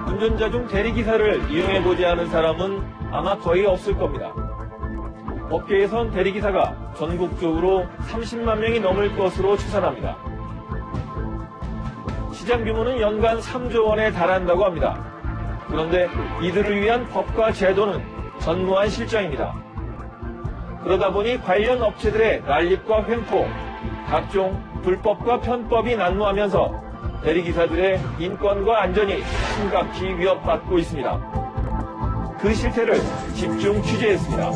운전자 중 대리기사를 이용해보지 않은 사람은 아마 거의 없을 겁니다. 업계에선 대리기사가 전국적으로 30만 명이 넘을 것으로 추산합니다. 시장 규모는 연간 3조 원에 달한다고 합니다. 그런데 이들을 위한 법과 제도는 전무한 실정입니다. 그러다 보니 관련 업체들의 난립과 횡포, 각종 불법과 편법이 난무하면서 대리기사들의 인권과 안전이 심각히 위협받고 있습니다. 그 실태를 집중 취재했습니다.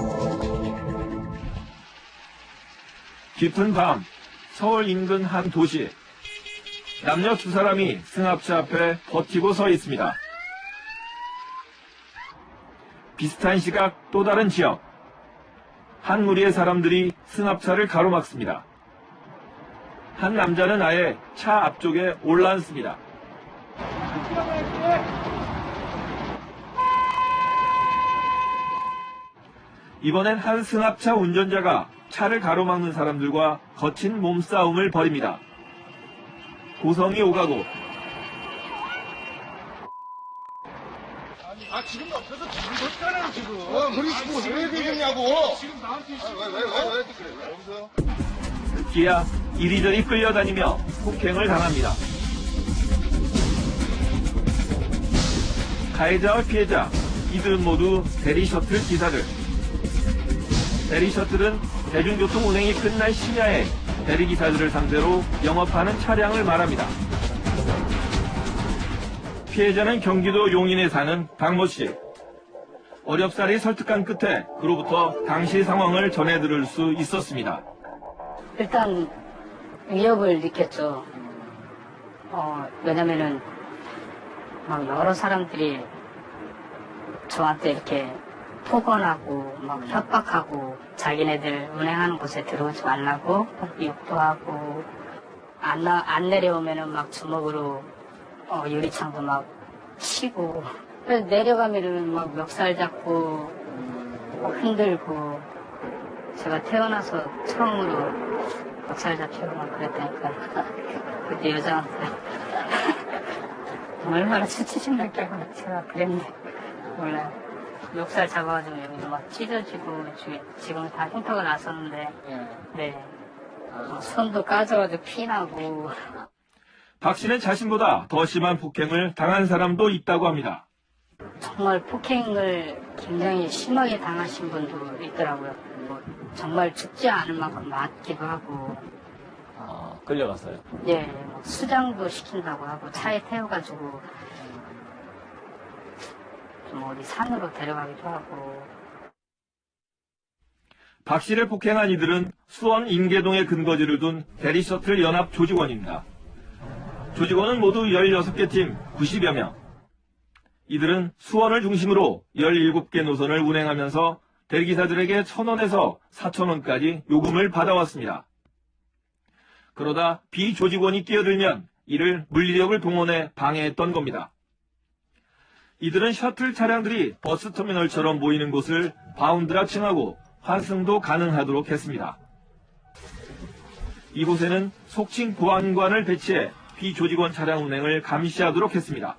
깊은 밤, 서울 인근 한 도시. 남녀 두 사람이 승합차 앞에 버티고 서 있습니다. 비슷한 시각 또 다른 지역. 한 무리의 사람들이 승합차를 가로막습니다. 한 남자는 아예 차 앞쪽에 올라앉습니다. 이번엔 한 승합차 운전자가 차를 가로막는 사람들과 거친 몸싸움을 벌입니다. 고성이 오가고 지금 옆에서 지금 졌잖아요 지금. 그리고 왜 되겠냐고. 지금 나한테 왜 그래? 여보세요? 기야 이리저리 끌려다니며 폭행을 당합니다. 가해자와 피해자, 이들은 모두 대리셔틀 기사들. 대리셔틀은 대중교통 운행이 끝난 심야에 대리기사들을 상대로 영업하는 차량을 말합니다. 피해자는 경기도 용인에 사는 박모 씨. 어렵사리 설득한 끝에 그로부터 당시 상황을 전해 들을 수 있었습니다. 일단 위협을 느꼈죠. 왜냐면은 막 여러 사람들이 저한테 이렇게 폭언하고 막 협박하고 자기네들 운행하는 곳에 들어오지 말라고 욕도 하고 안 내려오면은 막 주먹으로 유리창도 막 치고 그래서 내려가면은 막 멱살 잡고 막 흔들고 제가 태어나서 처음으로 멱살 잡히고 막 그랬다니까 그때 여자한테 얼마나 수치심날까 제가 그랬는데 몰라요. 멱살 잡아가지고 여기도 막 찢어지고 지금 다 흉터가 났었는데 네 손도 까져가지고 피나고. 박 씨는 자신보다 더 심한 폭행을 당한 사람도 있다고 합니다. 정말 폭행을 굉장히 심하게 당하신 분도 있더라고요. 뭐 정말 죽지 않을 만큼 맞기도 하고. 끌려갔어요. 예, 뭐 수장도 시킨다고 하고 차에 태워가지고 좀 어디 산으로 데려가기도 하고. 박 씨를 폭행한 이들은 수원 인계동에 근거지를 둔 대리셔틀 연합 조직원입니다. 조직원은 모두 16개 팀 90여 명. 이들은 수원을 중심으로 17개 노선을 운행하면서 대리기사들에게 1,000원에서 4,000원까지 요금을 받아왔습니다. 그러다 비조직원이 끼어들면 이를 물리력을 동원해 방해했던 겁니다. 이들은 셔틀 차량들이 버스터미널처럼 보이는 곳을 바운드라 칭하고 환승도 가능하도록 했습니다. 이곳에는 속칭 보안관을 배치해 비조직원 차량 운행을 감시하도록 했습니다.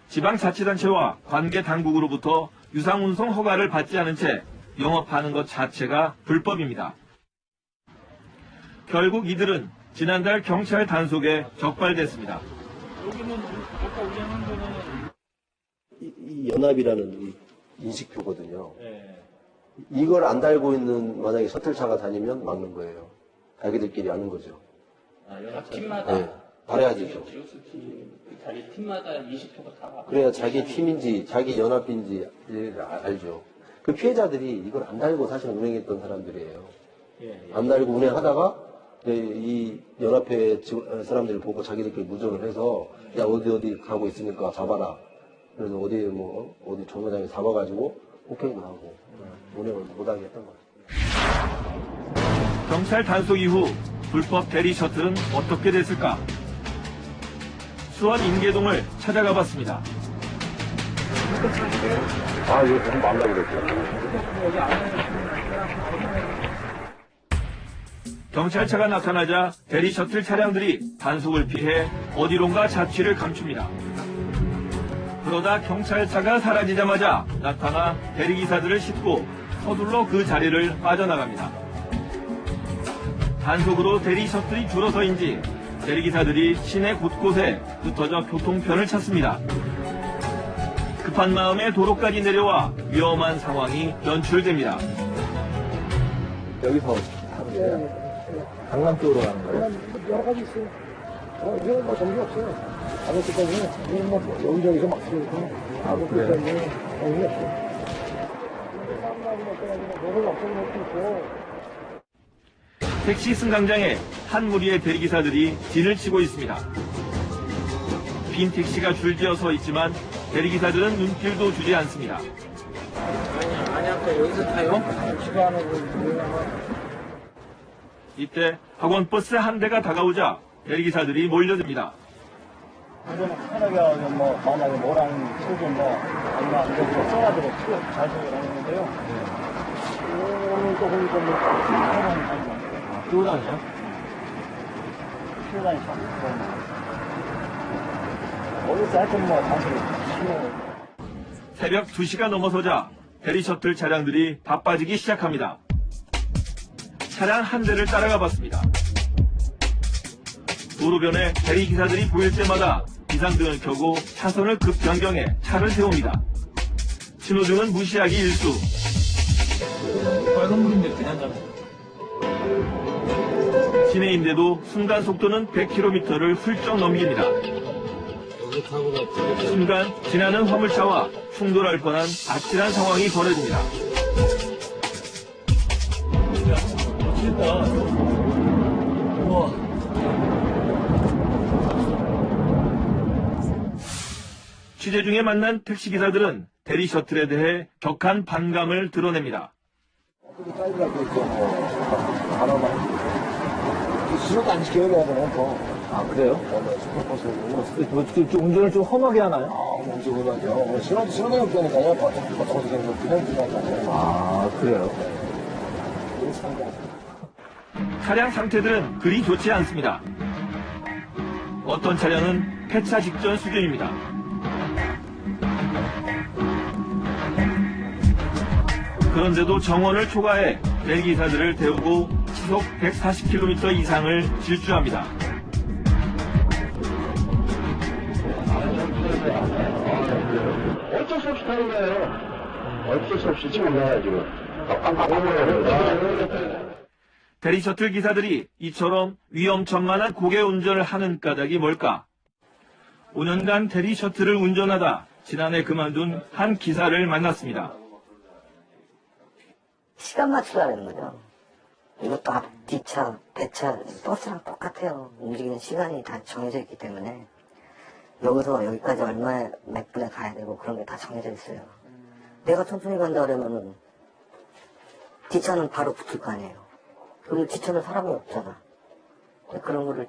지방자치단체와 관계당국으로부터 유상운송 허가를 받지 않은 채 영업하는 것 자체가 불법입니다. 결국 이들은 지난달 경찰 단속에 적발됐습니다. 여기는 아까 운행한 거는 이 연합이라는 인식표거든요. 네. 이걸 안 달고 있는 만약에 셔틀차가 다니면 막는 거예요. 자기들끼리 하는 거죠. 각 팀마다 네, 달아야죠. 자기 팀마다 20표가 다 그래야 자기 팀인지 자기 연합인지 알죠. 그 피해자들이 이걸 안 달고 사실 운행했던 사람들이에요. 안 달고 운행하다가 이 연합회 사람들을 보고 자기들끼리 무전을 해서 야 어디 가고 있으니까 잡아라. 그래서 어디 정거장에 잡아가지고 폭행도 하고 운행을 못하게 했던 거예요. 경찰 단속 이후 불법 대리 셔틀은 어떻게 됐을까? 수원 인계동을 찾아가 봤습니다. 이거 조금 말라고 그랬죠. 경찰차가 나타나자 대리 셔틀 차량들이 단속을 피해 어디론가 자취를 감춥니다. 그러다 경찰차가 사라지자마자 나타나 대리기사들을 싣고 서둘러 그 자리를 빠져나갑니다. 단속으로 대리 셔틀이 줄어서인지 대리기사들이 시내 곳곳에 흩어져 교통편을 찾습니다. 급한 마음에 도로까지 내려와 위험한 상황이 연출됩니다. 여기서 타는 거예요? 강남 쪽으로 가는 거예요? 여러 가지 있어요. 이거는 뭐 정리 없어요. 아무튼 때문에 이건 뭐 여기저기서 막 쓰고 아무튼 때문에 정리 없어요. 목을 없애는 것도 있고. 택시 승강장에 한 무리의 대리기사들이 진을 치고 있습니다. 빈 택시가 줄지어 서 있지만 대리기사들은 눈길도 주지 않습니다. 아니 아까 여기서 타요? 이때 학원버스 한 대가 다가오자 대리기사들이 몰려듭니다. 편하게 뭐 만약에 뭐랑 소주 뭐 아니면 안 되고 써가지고 잘 적용하는데요. 오늘 또 보니까 뭐 또 다녀요? 피해다니죠. 어디서 하여튼 뭐 단속이 심해요. 새벽 2시가 넘어서자 대리 셔틀 차량들이 바빠지기 시작합니다. 차량 한 대를 따라가 봤습니다. 도로변에 대리기사들이 보일 때마다 비상등을 켜고 차선을 급 변경해 차를 세웁니다. 신호등은 무시하기 일수. 빨간불인데 그냥 가면 시내인데도 순간 속도는 100km를 훌쩍 넘깁니다. 순간 지나는 화물차와 충돌할 뻔한 아찔한 상황이 벌어집니다. 취재 중에 만난 택시기사들은 대리 셔틀에 대해 격한 반감을 드러냅니다. 신호도 안 지켜야 되거든, 또. 아, 그래요? 슈퍼버스. 운전을 좀 험하게 하나요? 엄청 그러죠. 신호등이 없다니까요. 어떻게 된 거, 그냥 지나가요. 아, 그래요? 차량 상태들은 그리 좋지 않습니다. 어떤 차량은 폐차 직전 수준입니다. 그런데도 정원을 초과해 대리기사들을 태우고 시속 140km 이상을 질주합니다. 어쩔 수 없이 타는 거예요. 어쩔 수 없이 지금 가가지고. 대리 셔틀 기사들이 이처럼 위험천만한 고개 운전을 하는 까닭이 뭘까? 5년간 대리 셔틀을 운전하다 지난해 그만둔 한 기사를 만났습니다. 시간 맞추라는 거죠. 이것도 앞, 뒷차, 배차, 버스랑 똑같아요. 움직이는 시간이 다 정해져 있기 때문에 여기서 여기까지 얼마에 몇 분에 가야 되고 그런 게 다 정해져 있어요. 내가 천천히 간다 그러면은 뒷차는 바로 붙을 거 아니에요. 그리고 뒷차는 사람이 없잖아. 그런 거를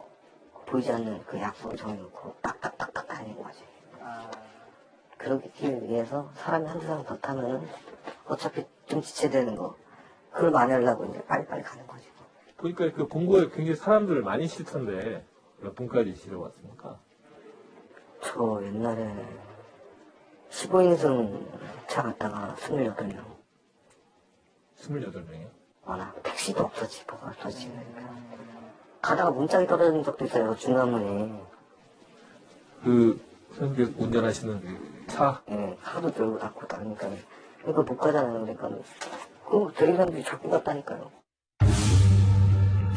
보이지 않는 그 약속을 정해놓고 딱딱딱딱 다니는 거지. 그러기 위해서 사람이 한두 사람 더 타면은 어차피 좀 지체되는 거 그걸 만회하려고 이제 빨리빨리 가는 거지. 보니까 그 본고에 굉장히 사람들을 많이 싣던데 몇 분까지 실어 왔습니까? 저 옛날에 15인승 차 갔다가 28명. 28명이요? 워낙 택시도 없었지, 뭐가 없었지. 가다가 문짝이 떨어진 적도 있어요, 중간문에. 그 선생님께서 운전하시는 그 차? 예, 하도 들고 닫고 다니까. 그러니까 못 가잖아요, 그러니까. 그 대리사람들이 자꾸 갔다니까요.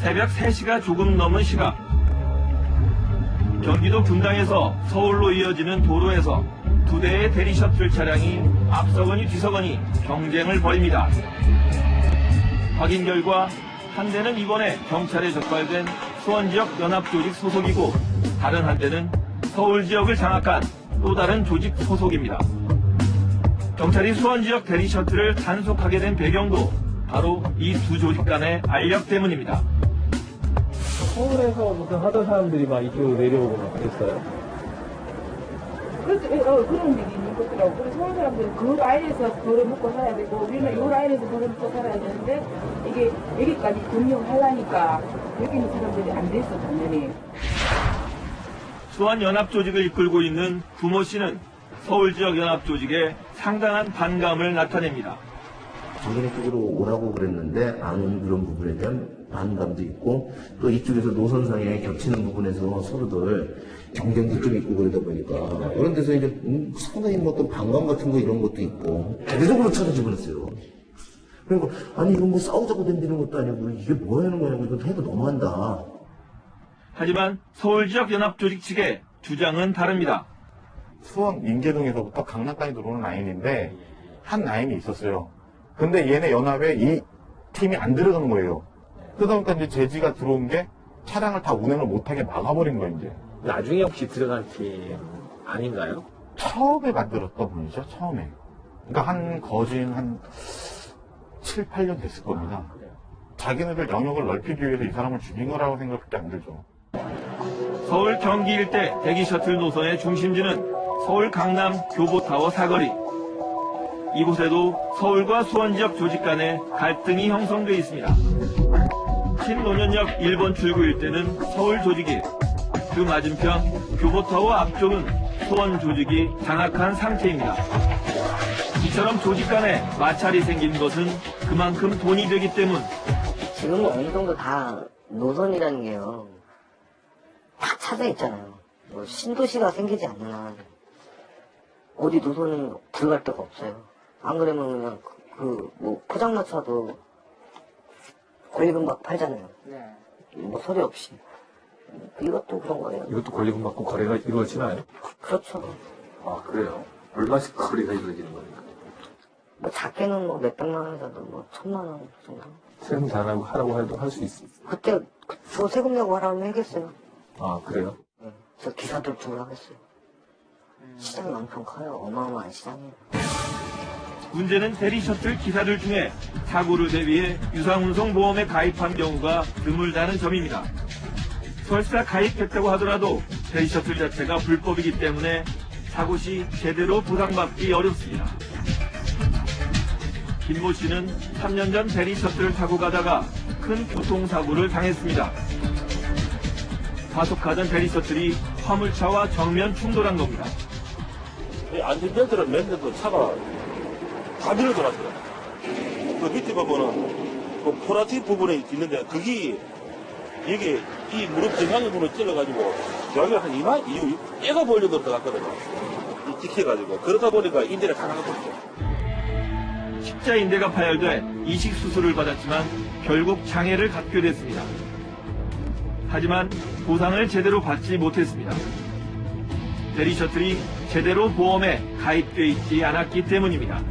새벽 3시가 조금 넘은 시각. 경기도 분당에서 서울로 이어지는 도로에서 두 대의 대리 셔틀 차량이 앞서거니 뒤서거니 경쟁을 벌입니다. 확인 결과 한 대는 이번에 경찰에 적발된 수원지역 연합조직 소속이고 다른 한 대는 서울 지역을 장악한 또 다른 조직 소속입니다. 경찰이 수원지역 대리 셔틀을 단속하게 된 배경도 바로 이 두 조직 간의 알력 때문입니다. 서울에서 무슨 하던 사람들이 막 이쪽으로 내려오고 막 그랬어요? 그래서 그런 일이 있는 것더라고. 그래서 서울 사람들은 그 라인에서 벌어먹고 살아야 되고 우리는 이 라인에서 벌어먹고 살아야 되는데 이게 여기까지 금융하려니까 여기 있는 사람들이 안 됐어 당연히. 수원연합조직을 이끌고 있는 부모 씨는 서울지역 연합조직에 상당한 반감을 나타냅니다. 정경쪽으로 오라고 그랬는데 안 온 그런 부분에 대한 반감도 있고 또 이쪽에서 노선상에 겹치는 부분에서 서로들 경쟁도 좀 있고 그러다 보니까 그런 데서 이제 상당히 뭐 어떤 반감 같은 거 이런 것도 있고 대대적으로 찾아지고 그랬어요. 그러니까 아니 이건 뭐 싸우자고 덤비는 것도 아니고 이게 뭐 하는 거냐고 이건 해도 너무한다. 하지만 서울지역연합조직 측의 주장은 다릅니다. 수원 인계동에서부터 강남까지 들어오는 라인인데 한 라인이 있었어요. 근데 얘네 연합에 이 팀이 안 들어가는 거예요. 그러다 보니까 이제 제지가 들어온 게 차량을 다 운행을 못하게 막아버린 거예요, 이제. 나중에 혹시 들어간 팀 아닌가요? 처음에 만들었던 분이죠, 처음에. 그러니까 한 거진 한 7, 8년 됐을 겁니다. 자기네들 영역을 넓히기 위해서 이 사람을 죽인 거라고 생각밖에 안 들죠. 서울 경기 일대 대기 셔틀 노선의 중심지는 서울 강남 교보타워 사거리. 이곳에도 서울과 수원 지역 조직 간의 갈등이 형성돼 있습니다. 신논현역 1번 출구 일대는 서울 조직이, 그 맞은편 교보타워 앞쪽은 수원 조직이 장악한 상태입니다. 이처럼 조직 간에 마찰이 생긴 것은 그만큼 돈이 되기 때문. 지금은 어느 정도 다 노선이라는 게요. 다 찾아 있잖아요. 뭐 신도시가 생기지 않는 한 어디 노선은 들어갈 데가 없어요. 안 그러면 그냥 뭐 포장마차도 권리금 받고 팔잖아요. 뭐 소리 없이. 이것도 그런 거예요. 이것도 권리금 받고 거래가 이루어지나요? 그렇죠. 아, 그래요? 얼마씩 거래가 이루어지는 겁니까? 뭐 작게는 뭐 몇백만 원에서도 뭐 1000만 원 정도. 세금 다 하라고 해도 할 수 있어요. 그때 저 세금 내고 하라고 하면 하겠어요. 아, 그래요? 네. 저 기사들 주고 하겠어요. 시장이 엄청 커요. 어마어마한 시장이에요. 문제는 대리셔틀 기사들 중에 사고를 대비해 유상운송보험에 가입한 경우가 드물다는 점입니다. 설사 가입했다고 하더라도 대리셔틀 자체가 불법이기 때문에 사고 시 제대로 보상받기 어렵습니다. 김모 씨는 3년 전 대리셔틀을 타고 가다가 큰 교통사고를 당했습니다. 과속하던 대리셔틀이 화물차와 정면 충돌한 겁니다. 안전벨트를 맸는데도 차가 다 밀어들어왔어요. 그 밑에 보면은 그 포라티 부분에 있는데 그게 여기 이 무릎 정강이 부분을 찔러가지고 여기가 한 이마 이후 애가 벌려 들어갔거든요. 이 찍혀가지고 그러다 보니까 인대를 다 나갔거든요. 십자인대가 파열돼 이식 수술을 받았지만 결국 장애를 갖게 됐습니다. 하지만 보상을 제대로 받지 못했습니다. 대리셔틀이 제대로 보험에 가입돼 있지 않았기 때문입니다.